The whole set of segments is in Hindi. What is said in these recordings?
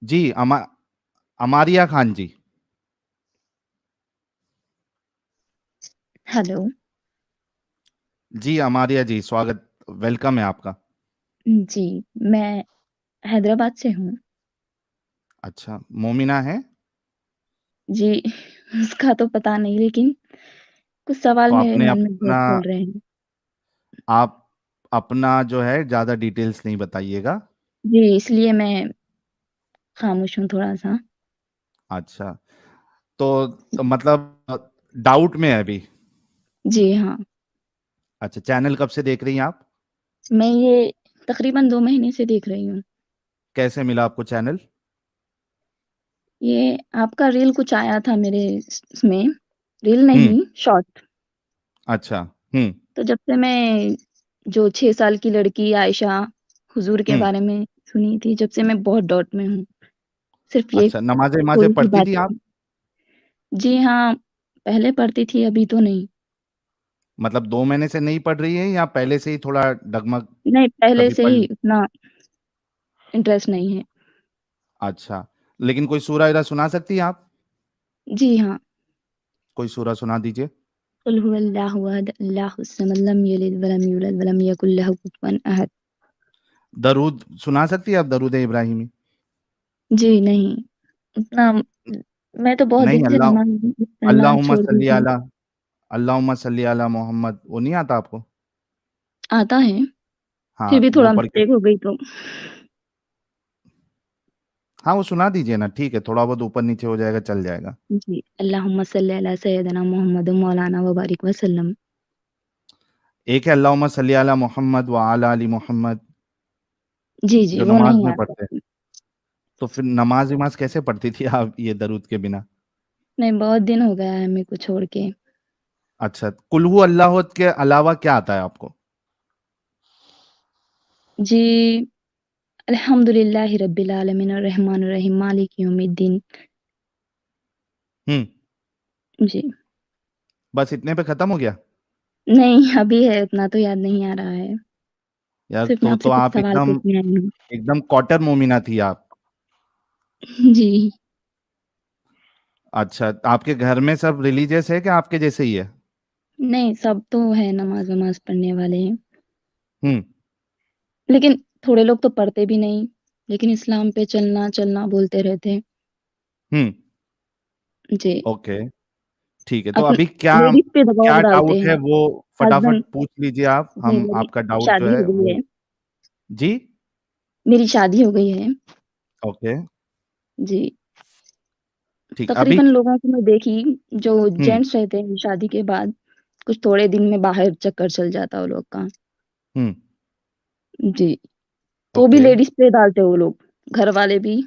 जी, अमारिया खान जी। हेलो। जी, अमारिया जी, स्वागत, वेलकम है आपका। जी, मैं हैदराबाद से हूँ। अच्छा, मोमिना है? जी, उसका तो पता नहीं लेकिन कुछ सवाल तो मेरे आपने मन में बहुत अपना चल रहे हैं। आप अपना जो है ज़्यादा डिटेल्स नहीं बताइएगा। जी, इसलिए मैं खामोश हूँ थोड़ा-सा। अच्छा, तो मतलब डाउट में है अभी। जी हाँ, अच्छा, चैनल कब से देख रही हैं आप? मैं ये तकरीबन 2 महीने से देख रही हूँ। कैसे मिला आपको चैनल? ये आपका रील कुछ आया था मेरे इसमें, रील हुँ, नहीं शॉर्ट। अच्छा, हुँ, तो जब से मैं जो 6 साल की लड़की आयशा हुज़ूर के हुँ। बारे में सुनी थी, जब से मैं बहुत डाउट में हूँ। सिर्फ़ ये अच्छा, नमाज़ें-वमाज़ें थोड़ी-सी पढ़ती थी आप? बातें। जी हाँ, पहले पढ़ती थी, अभी तो नहीं। मतलब 2 महीने से नहीं पढ़ रही हैं या पहले से ही थोड़ा डगमग नहीं, पहले कभी से पढ़ ही ली? उतना इंटरेस्ट नहीं है। अच्छा, लेकिन कोई सूरा-वूरा सुना सकती हैं आप? जी हाँ। कोई सूरा सुना दीजिए। कुल हुवल्लाहु अहद, अल्लाहुस समद, लम यलिद वलम यूलद वलम यकुल लहू कुफुवन अहद। दरूद सुना सकती हैं आप दरूद इब्राहिमी? जी नहीं, उतना मैं तो बहुत नहीं, दिन से नमाज़ पढ़ना अल्लाहुम्मा छोड़ दी सल्ली थी। अला अल्लाहुम्मा सल्ली अला मोहम्मद, वो नहीं आता आपको? आता है, फिर हाँ, भी वो थोड़ा पढ़ के, मिस्टेक हो गई तो। हाँ, वो सुना दीजिए ना, ठीक है, थोड़ा बहुत ऊपर-नीचे हो जाएगा, चल जाएगा। जी, अल्लाहुम्मा सल्ली अला सय्यदना मुहम्मद मौलाना व बारिक वसल्लम। एक है अल्लाहुम्मा सल्ली अला मोहम्मद व अला आलि मोहम्मद, जी, जी, जो वो नमाज़ नहीं में आता। पढ़ते हैं। तो फिर नमाज़-वमाज़ कैसे पढ़ती थी आप ये दरूद के बिना? नहीं, बहुत दिन हो गया है मेरे को छोड़ के। अच्छा, कुल हू अल्लाह के अलावा क्या आता है आपको? जी, अल्हम्दुलिल्लाहि रब्बिल आलमीन अर्रहमानिर रहीम मालिक यौमिद्दीन। हुँ, जी। बस इतने पे खत्म हो गया? नहीं, अभी है, उतना तो याद नहीं आ रहा है। यार, सिर्फ़ मैं तो आपसे कुछ आप सवाल एकदम पूछने आई हूँ। एकदम कॉटर मोमिना थी आप। जी। अच्छा, आपके घर में सब रिलीजियस है क्या आपके जैसे ही है? नहीं, सब तो है नमाज़-वमाज़ पढ़ने वाले हैं। हुँ, लेकिन थोड़े लोग तो पढ़ते भी नहीं, लेकिन इस्लाम पे चलना-चलना बोलते रहते हैं। हुँ, जी। ओके, ठीक है। तो अप अभी क्या लेडीज़ पे क्या दबाव डालते डाउट है हैं। वो फटाफट हस्बैंड पूछ लीजिए आप, जी, हम मेरी आपका डाउट जो शादी है हो गई वो, है। जी? मेरी शादी हो गई है। ओके, जी। ठीक। अभी, तकरीबन लोगों को मैं देखी, जो हुँ, जेंट्स रहते हैं शादी के बाद, कुछ थोड़े दिन में बाहर चक्कर चल जाता है वो लोग का। हुँ, जी। तो भी ओके, लेडीज़ पे डालते हैं वो लोग, घर वाले भी,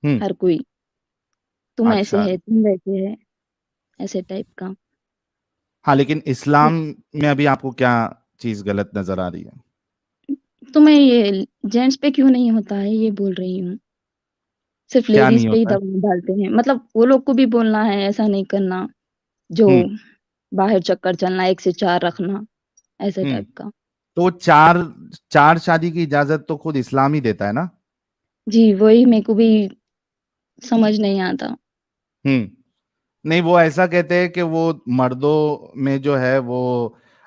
हुँ, हर कोई। तुम ऐसे अच्छा। है, तुम वैसे है, ऐसे टाइप का। हाँ, लेकिन इस्लाम में अभी आपको क्या चीज़ गलत नज़र आ रही है? तो मैं ये जेंट्स पे क्यों नहीं होता है ये बोल रही हूँ। सिर्फ़ क्या लेडीज़ नहीं पे ही होता है? दबाव डालते हैं। मतलब वो लोग को भी बोलना है ऐसा नहीं करना, जो हुँ, बाहर चक्कर चलना, 1 से 4 रखना, ऐसे हुँ, टाइप का। तो 4 शादी की इजाज़त तो खुद इस्लाम ही देता है ना? जी, वही मेरे को भी समझ नहीं आता। हुँ। नहीं, वो ऐसा कहते हैं कि वो मर्दों में जो है वो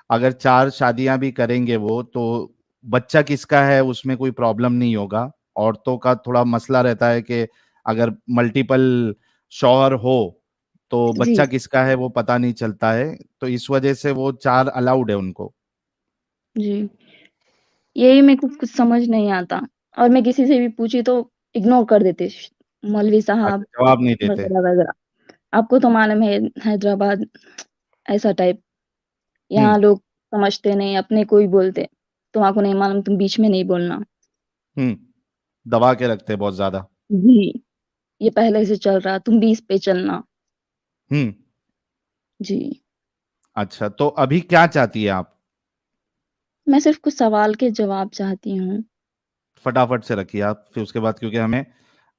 अगर 4 शादियाँ भी करेंगे वो, तो बच्चा किसका है उसमें कोई प्रॉब्लम नहीं होगा। औरतों का थोड़ा मसला रहता है कि अगर मल्टीपल शौहर हो, तो जी, बच्चा किसका है वो पता नहीं चलता है। तो इस वजह से वो 4 अलाउड है उनको। जी। यही मेरे को कुछ समझ नहीं आता और मैं किसी से भी पूछी तो इग्नोर कर देते मौलवी अच्छा, साहब जवाब नहीं देते। वगैरह-वगैरह। आपको तो मालूम है हैदराबाद ऐसा टाइप, हुँ, यहाँ लोग समझते नहीं, अपने को ही बोलते, तुम्हाको नहीं मालूम तुम बीच में नहीं बोलना। हुँ, दबा के रखते हैं बहुत ज़्यादा। जी, ये पहले से चल रहा, तुम भी इस पे चलना। हुँ, जी, अच्छा, तो अभी क्या चाहती है आप? मैं सिर्फ़ कुछ सवाल के जवाब चाहती हूँ। फटाफट से रखिए आप, फिर उसके बाद क्योंकि हमें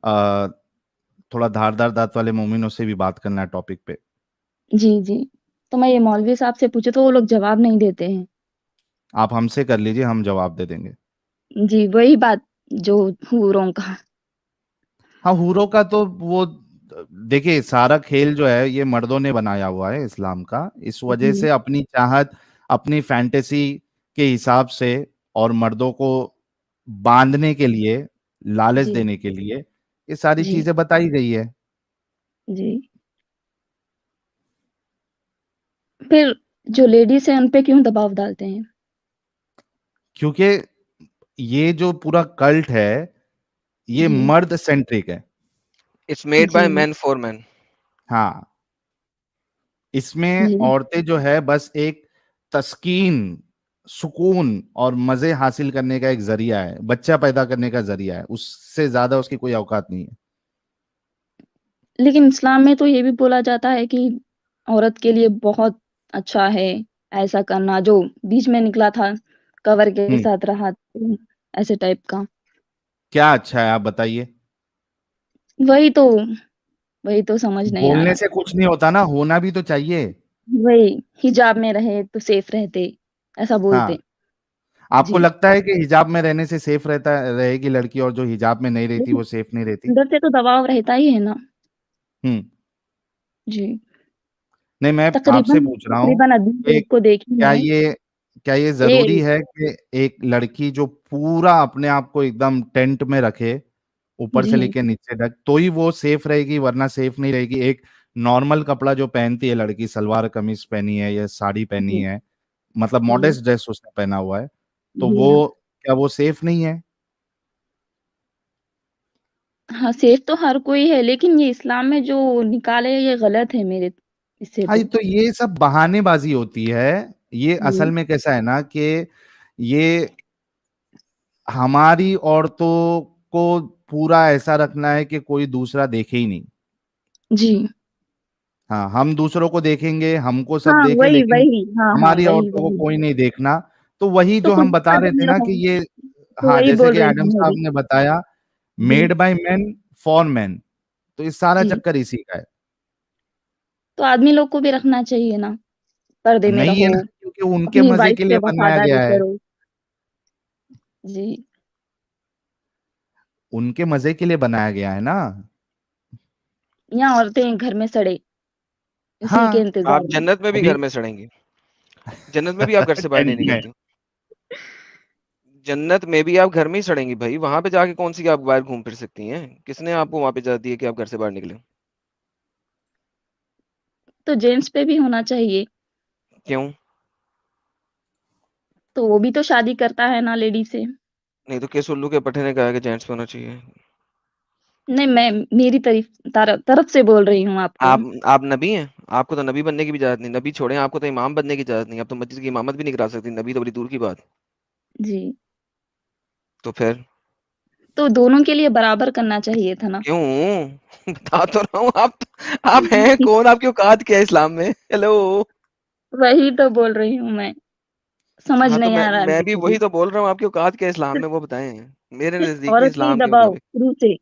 अ, थोड़ा धारदार दाँत वाले मोमिनों से भी बात करना है टॉपिक पे। जी, जी। तो मैं ये मौलवी साहब से पूछी तो वो लोग जवाब नहीं देते हैं। आप हमसे कर लीजिए, हम जवाब दे देंगे। जी, वही बात जो हूरों का। हाँ, हूरों का तो वो देखिए, सारा खेल जो है ये मर्दों ने बनाया हुआ है इस्लाम का, इस वजह जी, से अपनी चाहत, अपनी फैंटेसी के हिसाब से, और मर्दों को बांधने के लिए, लालच जी, देने के लिए ये सारी जी, चीजें बताई गई है। जी। फिर जो लेडीज़ हैं उन पे क्यों दबाव डालते हैं? क्योंकि ये जो पूरा कल्ट है ये जी, मर्द सेंट्रिक है। इट्स मेड बाय जी, मैन फॉर मैन। हाँ, इसमें जी। औरतें जो है बस एक तस्कीन, सुकून और मजे हासिल करने का एक जरिया है, बच्चा पैदा करने का जरिया है, उससे ज्यादा उसकी कोई औकात नहीं है। लेकिन इस्लाम में तो ये भी बोला जाता है कि औरत के लिए बहुत अच्छा है ऐसा करना, जो बीच में निकला था, कवर के हम्म। साथ रहा, ऐसे टाइप का। क्या अच्छा है आप बताइए। वही तो वही तो समझ नहीं आ बोलने रहा। से कुछ नहीं होता ना, होना भी तो चाहिए। वही, हिजाब में रहे तो सेफ रहते, ऐसा बोलते। हाँ, आपको जी। लगता है कि हिजाब में रहने से सेफ रहता रहेगी लड़की, और जो हिजाब में नहीं रहती लेकिन वो सेफ नहीं रहती? अंदर से तो दबाव रहता ही है ना। हम्म। जी। नहीं, मैं आपसे तकरीबन पूछ रहा हूँ तकरीबन आदमी कि लोग को देखी क्या है। ये क्या ये जरूरी ए है कि एक लड़की जो पूरा अपने आप को एकदम टेंट में रखे, ऊपर से जी, लेके नीचे तक, तो ही वो सेफ रहेगी, वरना सेफ नहीं रहेगी? एक नॉर्मल कपड़ा जो पहनती है लड़की, सलवार कमीज पहनी है या साड़ी पहनी जी, है, मतलब जी, मॉडेस्ट ड्रेस उसने पहना हुआ है, तो जी हाँ। वो क्या वो सेफ नहीं है? हाँ, सेफ तो हर कोई है, लेकिन ये इस्लाम में जो निकाले ये गलत है मेरे इससे हाँ, तो। तो ये सब बहानेबाजी होती है। ये असल जी, में कैसा है ना कि ये हमारी औरतों को पूरा ऐसा रखना है कि कोई दूसरा देखे ही नहीं। जी। हाँ, हम दूसरों को देखेंगे, हमको सब हाँ, देखे, वही, लेकिन वही। हाँ, हाँ, हमारी वही, औरतों को वही। कोई नहीं देखना। तो वही तो जो खुद हम भी बता रहे पर्दे थे में ना रहो, कि ये, तो हाँ, वही जैसे बोल कि रही एडम हूँ मैं साहब भी। ने बताया, जी, made by man for man, तो इस सारा जी। चक्कर इसी का है। तो आदमी लोग को भी रखना चाहिए ना, पर्दे में नहीं है रहो, ना, क्योंकि उनके अपनी मजे वाइफ के पे लिए बनाया वफादारी गया है। करो। जी। उनके मजे के लिए बनाया गया है ना। यहाँ औरतें घर में सड़े, इसी के हाँ। इंतज़ार आप में। जन्नत में भी अभी घर में सड़ेंगी। जन्नत में भी आप घर से बाहर नहीं टेंट में। निकलती। जन्नत में भी आप घर में ही सड़ेंगी भाई, वहां पे जाके कौन सी आप बाहर घूम फिर सकती हैं? किसने आपको वहां पे इजाजत दी है कि आप घर से बाहर निकले? तो जेंट्स पे भी होना चाहिए, क्यों? तो वो भी तो शादी करता है ना लेडी से। नहीं तो किस उल्लू के पट्टे ने कहा कि जेंट्स पे होना चाहिए? नहीं, मैं मेरी तरफ से बोल रही हूँ आपको। आप नबी हैं? आपको तो नबी बनने की भी इजाजत नहीं, नबी छोड़े, आपको तो इमाम बनने की इजाजत नहीं, आप तो मस्जिद की इमामत भी नहीं करा सकती, नबी तो बड़ी दूर की बात। जी। तो फिर तो दोनों के लिए बराबर करना चाहिए था ना। क्यों? बता तो रहा हूँ, आप हैं कौन? आपकी औकात क्या है इस्लाम में? हेलो। वही तो बोल रही हूँ मैं, समझ हाँ, तो नहीं आ रहा है मैं मेरे भी को वही भी। तो बोल रहा हूँ, आपकी औकात क्या है इस्लाम सिर्फ में, वो बताएं। मेरे सिर्फ नजदीक भी औरत पे ही इस्लाम के दबाव मुताबिक। शुरू से,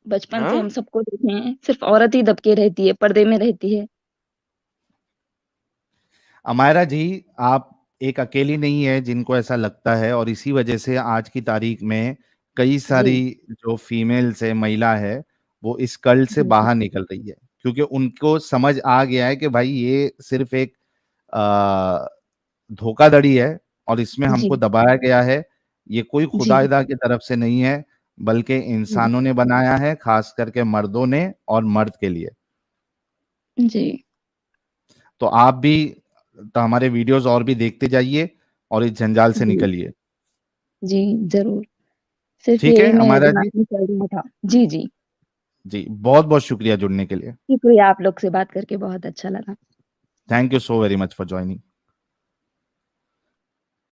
बचपन से हाँ। हम सबको देखे हैं, सिर्फ औरत ही दबके रहती है, पर्दे में रहती है। अमायरा जी, आप एक अकेली नहीं है जिनको ऐसा लगता है, और इसी वजह से आज की तारीख में कई सारी जी, जो फीमेल्स है, महिला है, वो इस कल्ट से जी, जी, बाहर निकल रही है, क्योंकि उनको समझ आ गया है कि भाई ये सिर्फ एक अ, धोखाधड़ी है, और इसमें जी, हमको दबाया गया है। ये कोई जी, खुदाइदा की तरफ से नहीं है, बल्कि जी, इंसानों ने बनाया है, खास करके मर्दों ने और मर्द के लिए। जी, तो आप भी तो हमारे वीडियोस और भी देखते जाइए और इस जंजाल से जी, निकलिए। जी, ज़रूर। सिर्फ ठीक है यही मेरे हमारा दिमाग जी? में चल रहा था। जी, जी। जी, बहुत बहुत शुक्रिया जुड़ने के लिए। शुक्रिया, आप लोग से बात करके बहुत अच्छा लगा। Thank you so very much for joining.